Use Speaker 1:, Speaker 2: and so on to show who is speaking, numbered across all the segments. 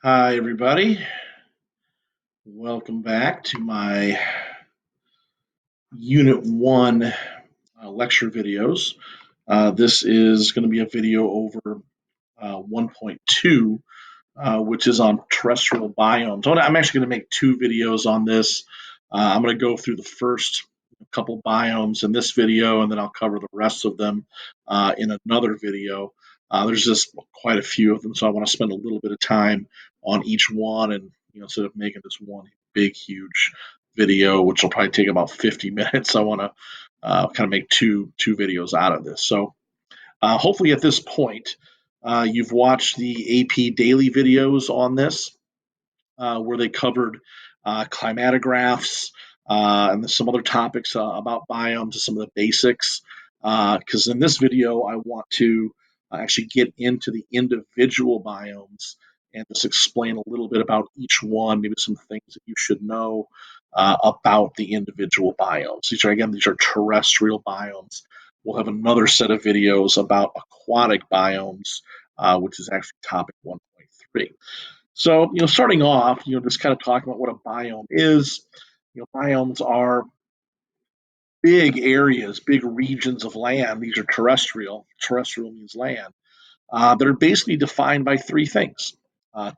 Speaker 1: Hi, everybody. Welcome back to my Unit 1 lecture videos. This is going to be a video over 1.2, which is on terrestrial biomes. I'm actually going to make two videos on this. I'm going to go through the first couple biomes in this video, and then I'll cover the rest of them in another video. There's just quite a few of them, so I want to spend a little bit of time on each one, and instead of making this one big, huge video, which will probably take about 50 minutes, I want to kind of make two videos out of this. So hopefully, at this point, you've watched the AP daily videos on this, where they covered climatographs and some other topics about biomes, some of the basics. Because in this video, I want to actually get into the individual biomes and just explain a little bit about each one, maybe some things that you should know about the individual biomes. These are terrestrial biomes. We'll have another set of videos about aquatic biomes, which is actually topic 1.3. So, starting off, just kind of talking about what a biome is. Biomes are big areas, big regions of land. These are terrestrial. Terrestrial means land. That are basically defined by three things: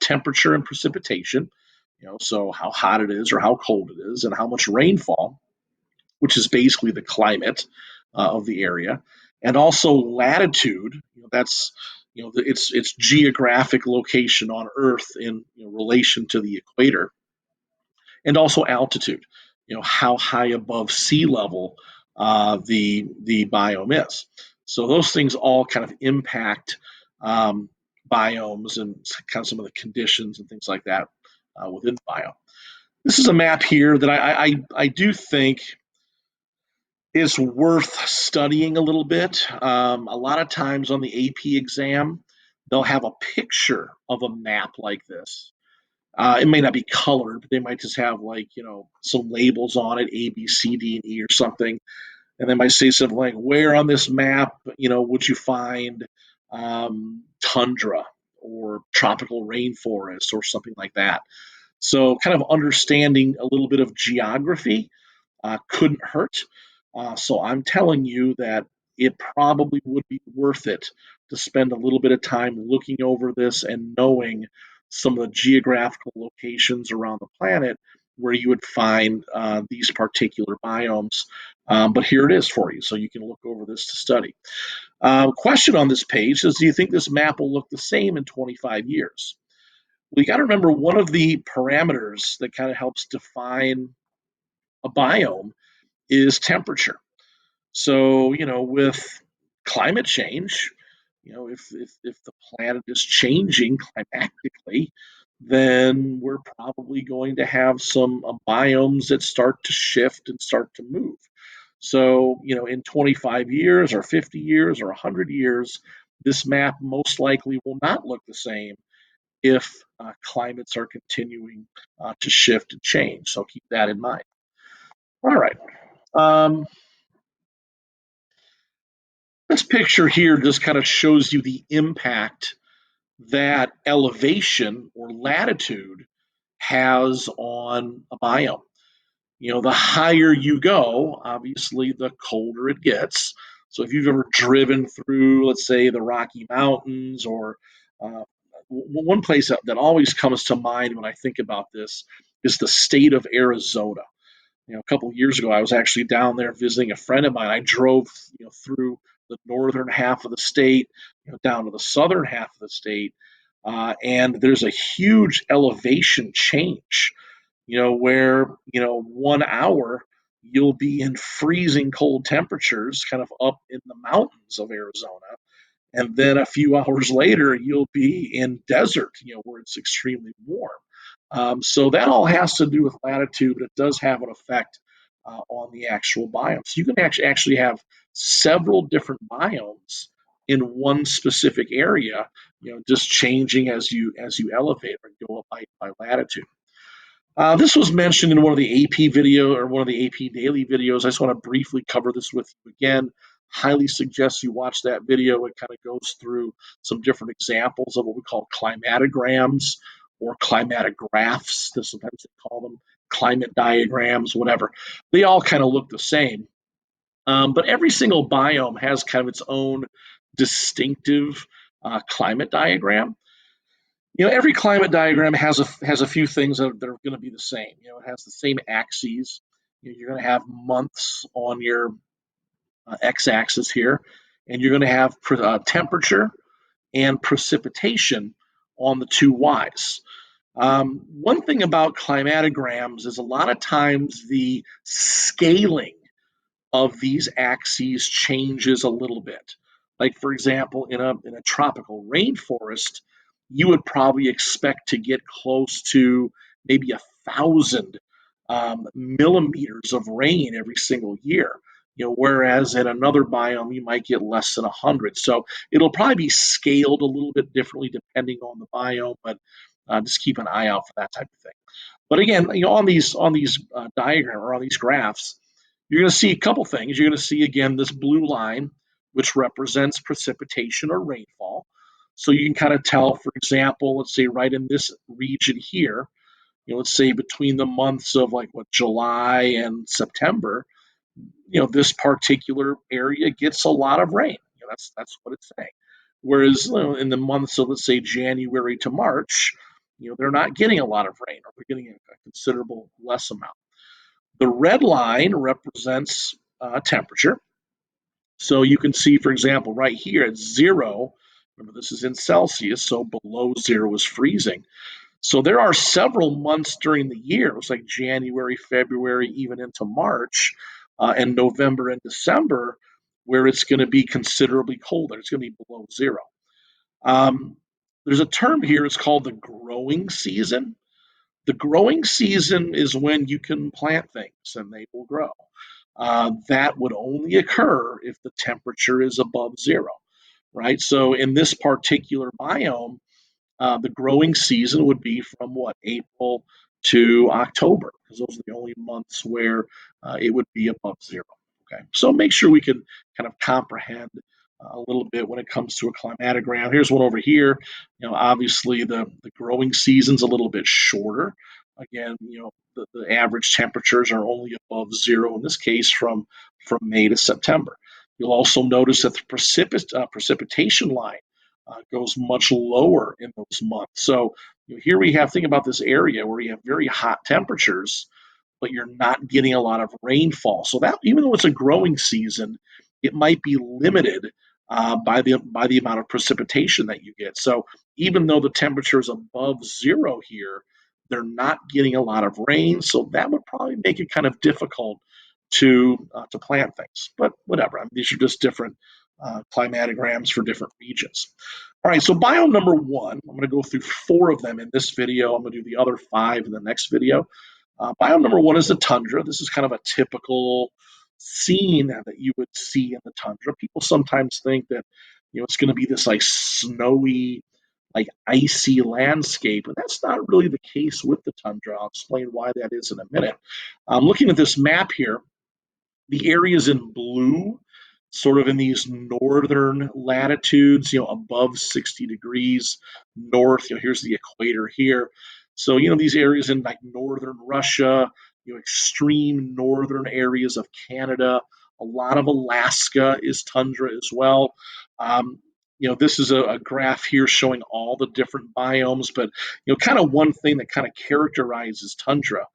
Speaker 1: temperature and precipitation. So how hot it is or how cold it is, and how much rainfall, which is basically the climate of the area, and also latitude. That's its geographic location on Earth in relation to the equator, and also altitude. How high above sea level the biome is. So those things all kind of impact biomes and kind of some of the conditions and things like that within the biome. This is a map here that I do think is worth studying a little bit. A lot of times on the AP exam, they'll have a picture of a map like this. It may not be colored, but they might just have some labels on it, A, B, C, D, and E or something. And they might say something like, where on this map, would you find tundra or tropical rainforest or something like that. So kind of understanding a little bit of geography couldn't hurt. So I'm telling you that it probably would be worth it to spend a little bit of time looking over this and knowing some of the geographical locations around the planet where you would find these particular biomes. But here it is for you, so you can look over this to study. Question on this page is: do you think this map will look the same in 25 years? Well, you got to remember, one of the parameters that kind of helps define a biome is temperature. So, with climate change, if the planet is changing climatically, then we're probably going to have some biomes that start to shift and start to move. So, in 25 years or 50 years or 100 years, this map most likely will not look the same if climates are continuing to shift and change. So keep that in mind. All right. Um, This picture here just kind of shows you the impact that elevation or latitude has on a biome. The higher you go, obviously, the colder it gets. So if you've ever driven through, let's say, the Rocky Mountains, or one place that always comes to mind when I think about this is the state of Arizona. A couple of years ago, I was actually down there visiting a friend of mine. I drove, through the northern half of the state, down to the southern half of the state, and there's a huge elevation change. Where 1 hour you'll be in freezing cold temperatures, kind of up in the mountains of Arizona, and then a few hours later you'll be in desert, where it's extremely warm. So that all has to do with latitude, but it does have an effect on the actual biome. So you can actually have several different biomes in one specific area, just changing as you elevate or go up by latitude. This was mentioned in one of the AP video or one of the AP daily videos. I just want to briefly cover this with you again. Highly suggest you watch that video. It kind of goes through some different examples of what we call climatograms, or climatic graphs. Sometimes they call them climate diagrams, whatever. They all kind of look the same. But every single biome has kind of its own distinctive climate diagram. Every climate diagram has a few things that are going to be the same. It has the same axes. You're going to have months on your x-axis here, and you're going to have temperature and precipitation on the two y's. One thing about climatograms is a lot of times the scaling of these axes changes a little bit. Like, for example, in a tropical rainforest, you would probably expect to get close to maybe 1,000 millimeters of rain every single year. Whereas in another biome you might get less than 100. So it'll probably be scaled a little bit differently depending on the biome, but just keep an eye out for that type of thing. But again, on these diagrams or on these graphs, you're going to see a couple things. You're going to see again this blue line, which represents precipitation or rainfall. So you can kind of tell, for example, let's say right in this region here, let's say between the months of like July and September, this particular area gets a lot of rain. That's what it's saying. Whereas in the months of, let's say, January to March, they're not getting a lot of rain, or they're getting a considerable less amount. The red line represents temperature. So you can see, for example, right here at 0, remember this is in Celsius, so below 0 is freezing. So there are several months during the year, it's like January, February, even into March, and November and December, where it's going to be considerably colder. It's going to be below 0. Um, there's a term here, it's called the growing season. The growing season is when you can plant things and they will grow. That would only occur if the temperature is above 0, right? So in this particular biome, the growing season would be from April to October, because those are the only months where it would be above 0. Okay, so make sure we can kind of comprehend a little bit when it comes to a climatogram. Here's one over here. Obviously the growing season's a little bit shorter. Again, the average temperatures are only above 0 in this case from May to September. You'll also notice that the precipitation line goes much lower in those months. So here we have, think about this area where you have very hot temperatures, but you're not getting a lot of rainfall. So that, even though it's a growing season, it might be limited by the amount of precipitation that you get. So even though the temperature is above 0 here, they're not getting a lot of rain. So that would probably make it kind of difficult to plant things. But whatever. I mean, these are just different climatograms for different regions. All right, so biome number 1, I'm going to go through 4 of them in this video. I'm going to do the other 5 in the next video. Biome number 1 is the tundra. This is kind of a typical scene that you would see in the tundra. People sometimes think that it's going to be this like snowy, like icy landscape, and that's not really the case with the tundra. I'll explain why that is in a minute. Looking at this map here, the areas in blue, sort of in these northern latitudes, above 60 degrees north. Here's the equator here. So, these areas in like northern Russia, extreme northern areas of Canada, a lot of Alaska is tundra as well. This is a graph here showing all the different biomes, but, kind of one thing that kind of characterizes tundra.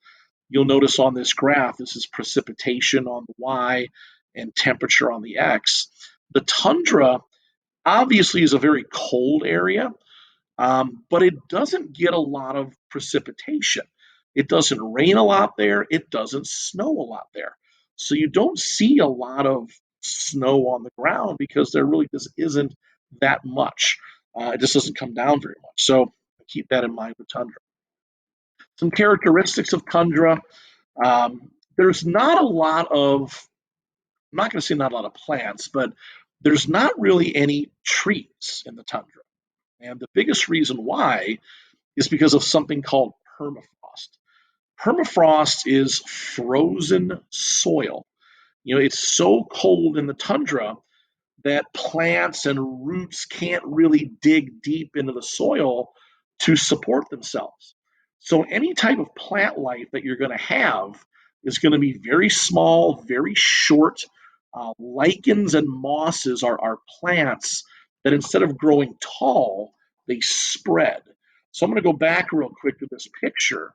Speaker 1: You'll notice on this graph, this is precipitation on the Y and temperature on the X. The tundra obviously is a very cold area, but it doesn't get a lot of precipitation. It doesn't rain a lot there. It doesn't snow a lot there. So you don't see a lot of snow on the ground because there really just isn't that much. It just doesn't come down very much. So keep that in mind with tundra. Some characteristics of tundra. There's not a lot of, I'm not going to say not a lot of plants, but there's not really any trees in the tundra. And the biggest reason why is because of something called permafrost. Permafrost is frozen soil. It's so cold in the tundra that plants and roots can't really dig deep into the soil to support themselves. So any type of plant life that you're going to have is going to be very small, very short. Lichens and mosses are plants that instead of growing tall, they spread. So I'm going to go back real quick to this picture,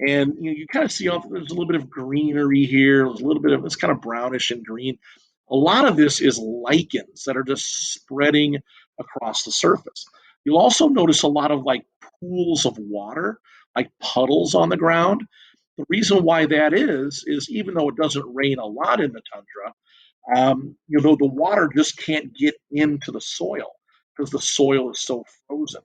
Speaker 1: and you kind of see there's a little bit of greenery here. There's a little bit of it's kind of brownish and green. A lot of this is lichens that are just spreading across the surface. You'll also notice a lot of like pools of water, like puddles on the ground. The reason why that is even though it doesn't rain a lot in the tundra, the water just can't get into the soil because the soil is so frozen.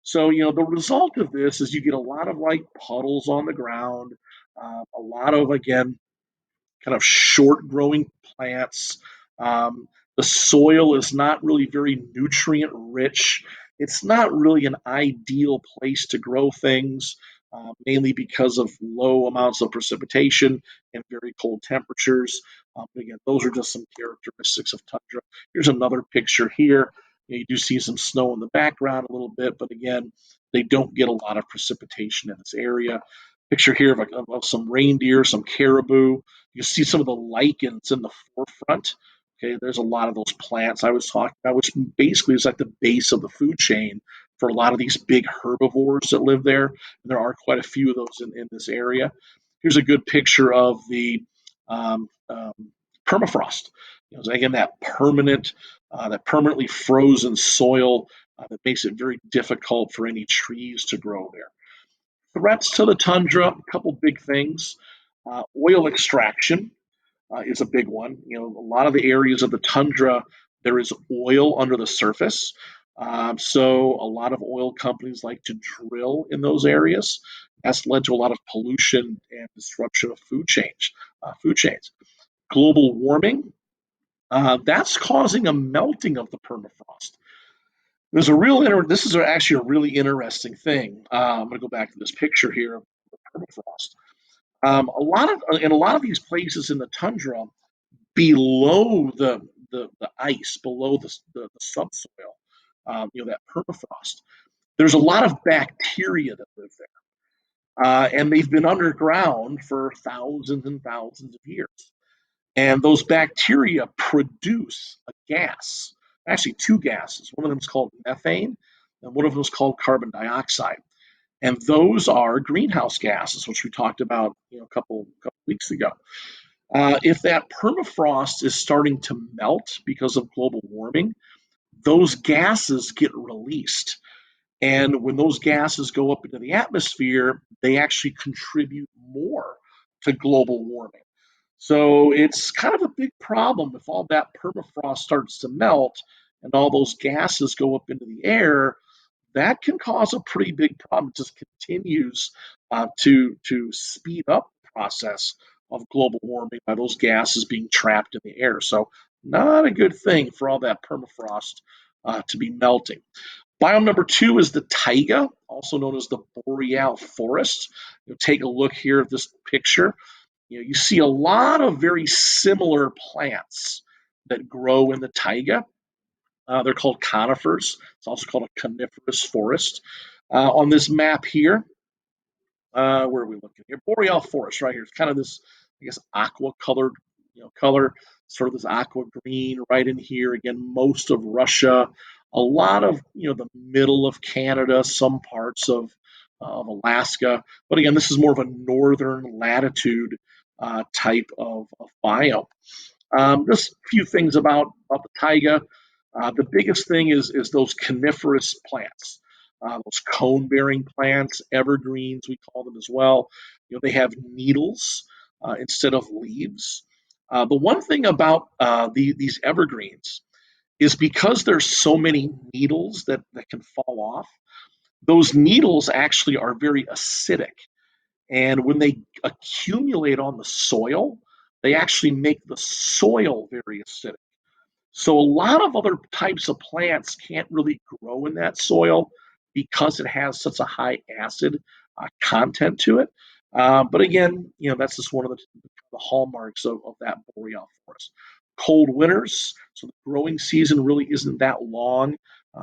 Speaker 1: So, the result of this is you get a lot of like puddles on the ground, a lot of, again, kind of short growing plants. Um, the soil is not really very nutrient rich. It's not really an ideal place to grow things, mainly because of low amounts of precipitation and very cold temperatures. Again, those are just some characteristics of tundra. Here's another picture here. You do see some snow in the background a little bit, but again, they don't get a lot of precipitation in this area. Picture here of some reindeer, some caribou. You see some of the lichens in the forefront. Okay, there's a lot of those plants I was talking about, which basically is like the base of the food chain for a lot of these big herbivores that live there. And there are quite a few of those in this area. Here's a good picture of the um, um, permafrost. So again, that permanently frozen soil that makes it very difficult for any trees to grow there. Threats to the tundra, a couple big things. Oil extraction is a big one. A lot of the areas of the tundra, there is oil under the surface. So a lot of oil companies like to drill in those areas. That's led to a lot of pollution and disruption of food chains. Global warming, that's causing a melting of the permafrost. This is actually a really interesting thing. I'm going to go back to this picture here of permafrost. In a lot of these places in the tundra, below the ice, below the subsoil, that permafrost, there's a lot of bacteria that live there, and they've been underground for thousands and thousands of years. And those bacteria produce a gas, actually two gases. One of them is called methane, and one of them is called carbon dioxide. And those are greenhouse gases, which we talked about a couple weeks ago. If that permafrost is starting to melt because of global warming, those gases get released. And when those gases go up into the atmosphere, they actually contribute more to global warming. So it's kind of a big problem if all that permafrost starts to melt and all those gases go up into the air. That can cause a pretty big problem. It just continues to speed up the process of global warming by those gases being trapped in the air. So not a good thing for all that permafrost to be melting. Biome number 2 is the taiga, also known as the Boreal Forest. Take a look here at this picture. You see a lot of very similar plants that grow in the taiga. They're called conifers. It's also called a coniferous forest. On this map here, where are we looking here? Boreal Forest right here. It's kind of this, I guess, aqua colored, color, sort of this aqua green right in here. Again, most of Russia, a lot of, the middle of Canada, some parts of Alaska. But again, this is more of a northern latitude type of biome. Just a few things about the taiga. The biggest thing is those coniferous plants, those cone-bearing plants, evergreens we call them as well. They have needles instead of leaves. The one thing about these evergreens is because there's so many needles that can fall off, those needles actually are very acidic. And when they accumulate on the soil, they actually make the soil very acidic. So a lot of other types of plants can't really grow in that soil because it has such a high acid content to it. But again, that's just one of the hallmarks of that boreal forest. Cold winters, so the growing season really isn't that long.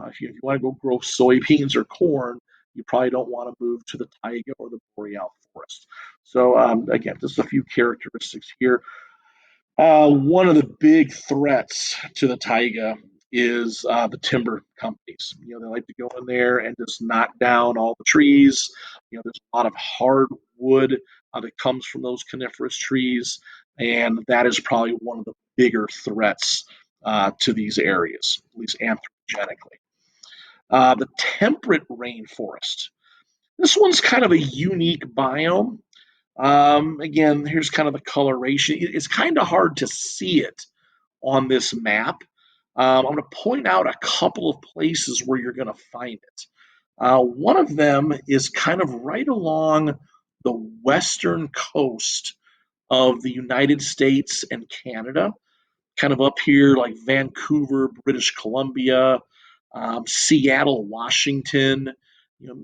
Speaker 1: If you want to go grow soybeans or corn, you probably don't want to move to the taiga or the boreal forest. So again, just a few characteristics here. One of the big threats to the taiga is the timber companies. They like to go in there and just knock down all the trees. There's a lot of hardwood that comes from those coniferous trees, and that is probably one of the bigger threats to these areas, at least anthropogenically. The temperate rainforest. This one's kind of a unique biome. Again, here's kind of the coloration. It's kind of hard to see it on this map. I'm going to point out a couple of places where you're going to find it. One of them is kind of right along the western coast of the United States and Canada, kind of up here like Vancouver, British Columbia, Seattle, Washington,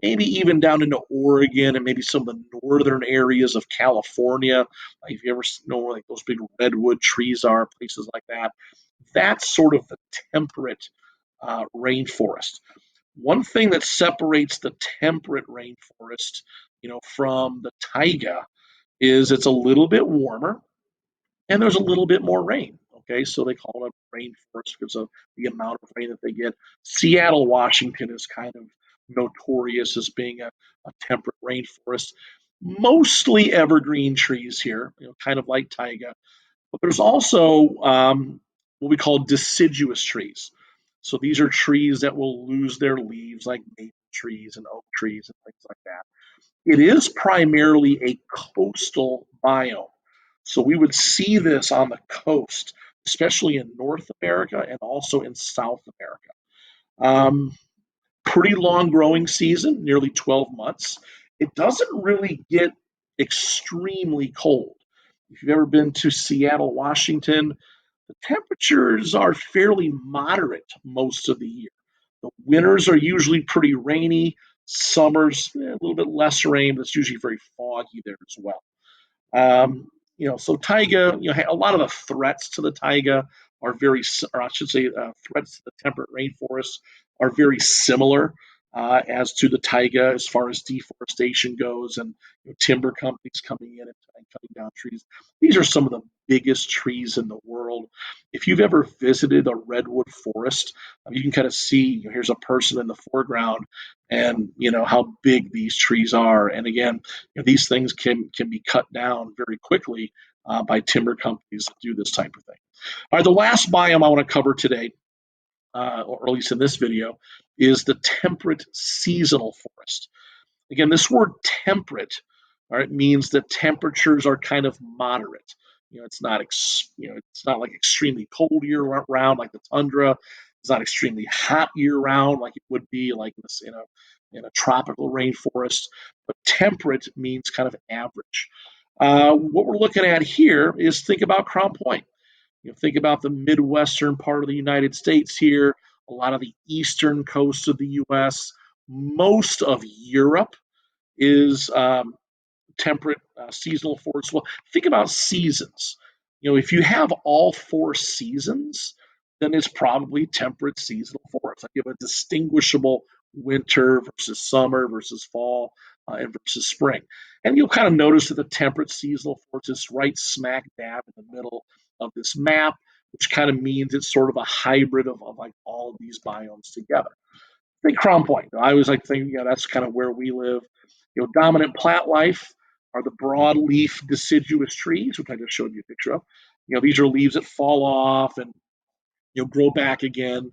Speaker 1: maybe even down into Oregon and maybe some of the northern areas of California. Like if you ever know where like those big redwood trees are, places like that, that's sort of the temperate rainforest. One thing that separates the temperate rainforest, from the taiga is it's a little bit warmer and there's a little bit more rain. Okay, so they call it a rainforest because of the amount of rain that they get. Seattle, Washington is kind of notorious as being a temperate rainforest. Mostly evergreen trees here, kind of like taiga. But there's also what we call deciduous trees. So these are trees that will lose their leaves, like maple trees and oak trees and things like that. It is primarily a coastal biome. So we would see this on the coast, especially in North America and also in South America. Um, Pretty long growing season, nearly 12 months. It doesn't really get extremely cold. If you've ever been to Seattle, Washington, the temperatures are fairly moderate most of the year. The winters are usually pretty rainy. Summers, a little bit less rain, but it's usually very foggy there as well. So taiga, a lot of the threats to the taiga are very, or I should say, threats to the temperate rainforest are very similar as to the taiga as far as deforestation goes, and timber companies coming in and cutting down trees. These are some of the biggest trees in the world. If you've ever visited a redwood forest, you can kind of see, here's a person in the foreground, and how big these trees are. And again, these things can be cut down very quickly by timber companies that do this type of thing. All right, the last biome I want to cover today, or at least in this video, is the temperate seasonal forest. Again, this word temperate, all right, means that temperatures are kind of moderate. It's not like extremely cold year round like the tundra. It's not extremely hot year round like it would be like in a tropical rainforest. But temperate means kind of average. What we're looking at here is think about Crown Point. Think about the Midwestern part of the United States here, a lot of the eastern coast of the U.S., most of Europe is temperate seasonal forests. Well, think about seasons. If you have all four seasons, then it's probably temperate seasonal forest. Like you have a distinguishable winter versus summer versus fall and versus spring. And you'll kind of notice that the temperate seasonal forest is right smack dab in the middle of this map, which kind of means it's sort of a hybrid of like all of these biomes together. Think Crown Point. I always like to think, that's kind of where we live. Dominant plant life are the broadleaf deciduous trees, which I just showed you a picture of. These are leaves that fall off and grow back again.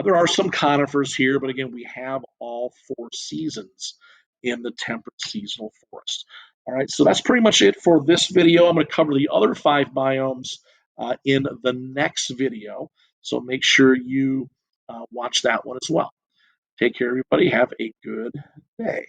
Speaker 1: There are some conifers here, but again, we have all four seasons in the temperate seasonal forest. All right, so that's pretty much it for this video. I'm going to cover the other 5 biomes in the next video, so make sure you watch that one as well. Take care, everybody. Have a good day.